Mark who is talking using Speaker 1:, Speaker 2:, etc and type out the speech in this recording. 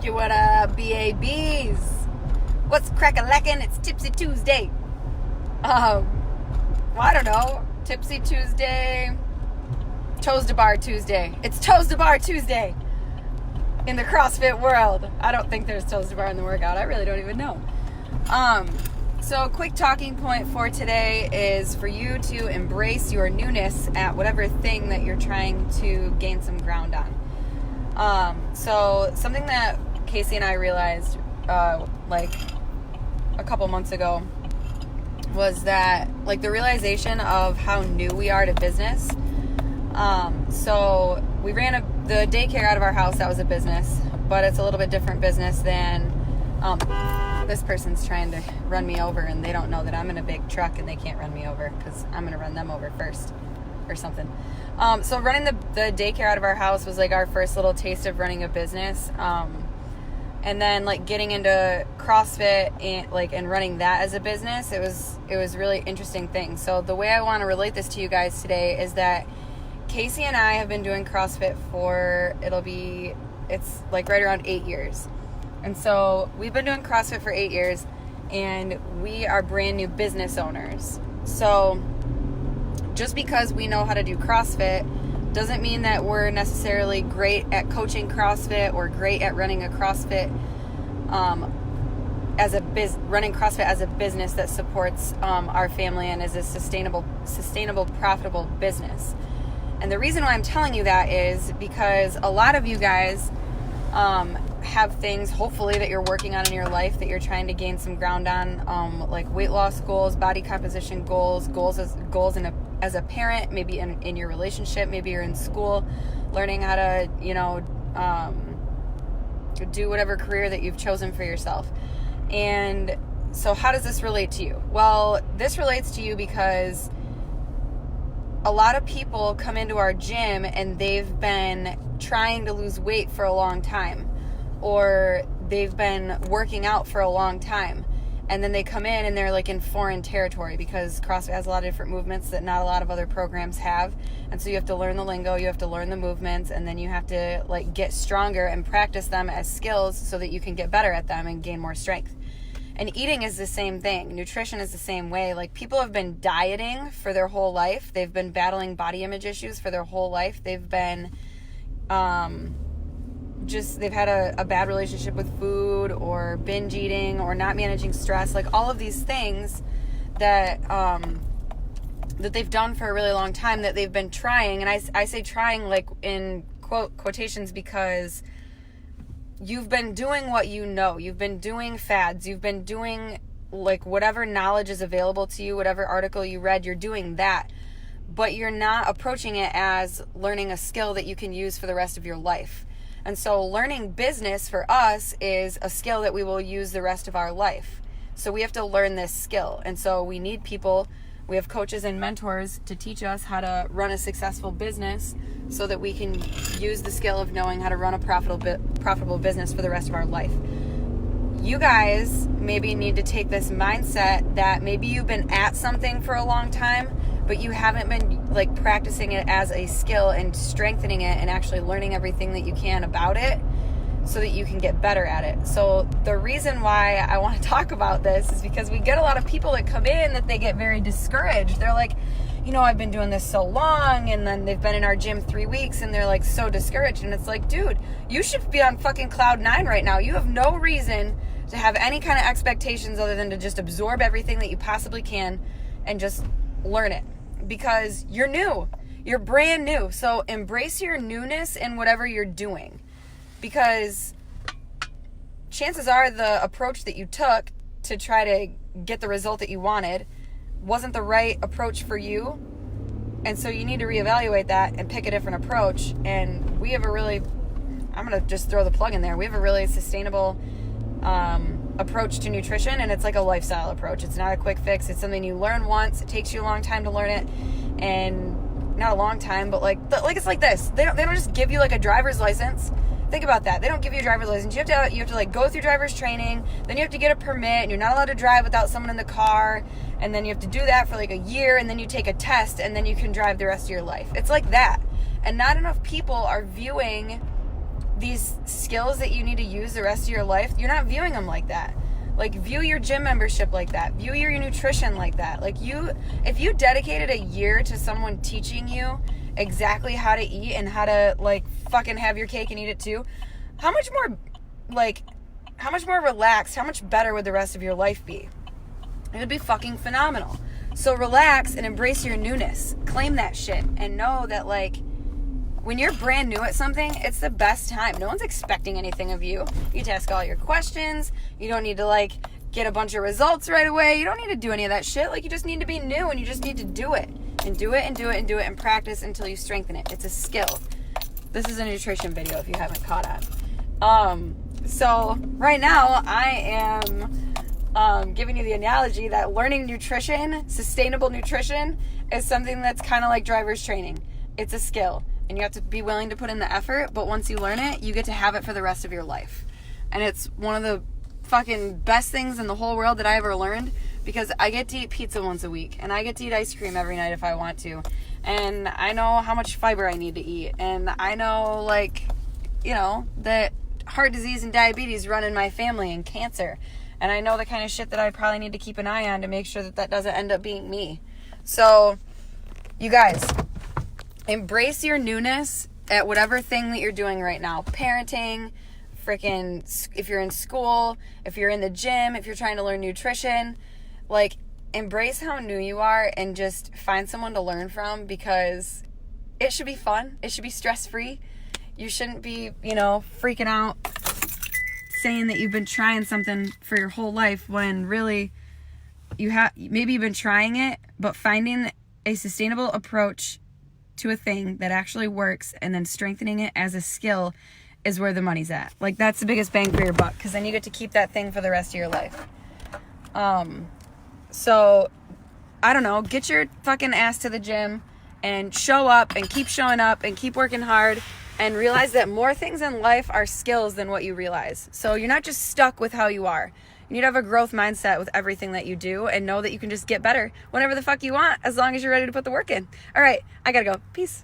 Speaker 1: What up, BABs? What's crack-a-lackin'? It's Tipsy Tuesday. Well, I don't know. Tipsy Tuesday. Toes to bar Tuesday. It's Toes to bar Tuesday in the CrossFit world. I don't think there's toes to bar in the workout. I really don't even know. So a quick talking point for today is for you to embrace your newness at whatever thing that you're trying to gain some ground on. So something that Casey and I realized like a couple months ago was that like the realization of how new we are to business. So we ran the daycare out of our house. That was a business, but it's a little bit different business than this person's trying to run me over, and they don't know that I'm in a big truck and they can't run me over because I'm going to run them over first or something. So running the daycare out of our house was like our first little taste of running a business. And then like getting into CrossFit and running that as a business, it was really interesting thing. So the way I want to relate this to you guys today is that Casey and I have been doing CrossFit for, it's like right around 8 years. And so we've been doing CrossFit for 8 years, and we are brand new business owners. So just because we know how to do CrossFit doesn't mean that we're necessarily great at coaching CrossFit or great at running a CrossFit running CrossFit as a business that supports our family and is a sustainable, profitable business. And the reason why I'm telling you that is because a lot of you guys have things, hopefully, that you're working on in your life that you're trying to gain some ground on, like weight loss goals, body composition goals as a parent, maybe in your relationship, maybe you're in school, learning how to, do whatever career that you've chosen for yourself. And so how does this relate to you? Well, this relates to you because a lot of people come into our gym and they've been trying to lose weight for a long time, or they've been working out for a long time. And then they come in and they're like in foreign territory because CrossFit has a lot of different movements that not a lot of other programs have. And so you have to learn the lingo, you have to learn the movements, and then you have to like get stronger and practice them as skills so that you can get better at them and gain more strength. And eating is the same thing. Nutrition is the same way. Like people have been dieting for their whole life. They've been battling body image issues for their whole life. They've been they've had a bad relationship with food, or binge eating, or not managing stress, like all of these things that that they've done for a really long time that they've been trying. And I say trying like in quotations because you've been doing what you know. You've been doing fads. You've been doing like whatever knowledge is available to you, whatever article you read, you're doing that. But you're not approaching it as learning a skill that you can use for the rest of your life. And so learning business for us is a skill that we will use the rest of our life. So we have to learn this skill. And so we need people, we have coaches and mentors to teach us how to run a successful business so that we can use the skill of knowing how to run a profitable business for the rest of our life. You guys maybe need to take this mindset that maybe you've been at something for a long time, but you haven't been like practicing it as a skill and strengthening it and actually learning everything that you can about it so that you can get better at it. So the reason why I want to talk about this is because we get a lot of people that come in that they get very discouraged. They're like, I've been doing this so long, and then they've been in our gym 3 weeks and they're like so discouraged. And it's like, dude, you should be on fucking cloud 9 right now. You have no reason to have any kind of expectations other than to just absorb everything that you possibly can and just learn it. Because you're new. You're brand new. So embrace your newness in whatever you're doing. Because chances are the approach that you took to try to get the result that you wanted wasn't the right approach for you. And so you need to reevaluate that and pick a different approach. And we have I'm going to just throw the plug in there. We have a really sustainable approach to nutrition, and it's like a lifestyle approach. It's not a quick fix. It's something you learn once. It takes you a long time to learn it, and not a long time, but like it's like this. They don't just give you like a driver's license. Think about that. They don't give you a driver's license. You have to like go through driver's training. Then you have to get a permit, and you're not allowed to drive without someone in the car. And then you have to do that for like a year, and then you take a test, and then you can drive the rest of your life. It's like that. And not enough people are viewing these skills that you need to use the rest of your life, you're not viewing them like that. Like, view your gym membership like that. View your nutrition like that. Like, if you dedicated a year to someone teaching you exactly how to eat and how to, like, fucking have your cake and eat it too, how much more relaxed, how much better would the rest of your life be? It would be fucking phenomenal. So relax and embrace your newness. Claim that shit. And know that, like, when you're brand new at something, it's the best time. No one's expecting anything of you. You get to ask all your questions. You don't need to, like, get a bunch of results right away. You don't need to do any of that shit. Like, you just need to be new, and you just need to do it. And do it and do it and do it and practice until you strengthen it. It's a skill. This is a nutrition video if you haven't caught on. So right now I am giving you the analogy that learning nutrition, sustainable nutrition, is something that's kind of like driver's training. It's a skill. And you have to be willing to put in the effort, but once you learn it, you get to have it for the rest of your life. And it's one of the fucking best things in the whole world that I ever learned, because I get to eat pizza once a week, and I get to eat ice cream every night if I want to. And I know how much fiber I need to eat. And I know, like, you know, that heart disease and diabetes run in my family, and cancer. And I know the kind of shit that I probably need to keep an eye on to make sure that that doesn't end up being me. So, you guys, embrace your newness at whatever thing that you're doing right now. Parenting, freaking, if you're in school, if you're in the gym, if you're trying to learn nutrition, like, embrace how new you are and just find someone to learn from, because it should be fun. It should be stress-free. You shouldn't be, you know, freaking out saying that you've been trying something for your whole life when really maybe you've been trying it, but finding a sustainable approach to a thing that actually works and then strengthening it as a skill is where the money's at. Like, that's the biggest bang for your buck, because then you get to keep that thing for the rest of your life. So I don't know, get your fucking ass to the gym and show up and keep showing up and keep working hard, and realize that more things in life are skills than what you realize. So you're not just stuck with how you are. You need to have a growth mindset with everything that you do, and know that you can just get better whenever the fuck you want, as long as you're ready to put the work in. All right, I gotta go. Peace.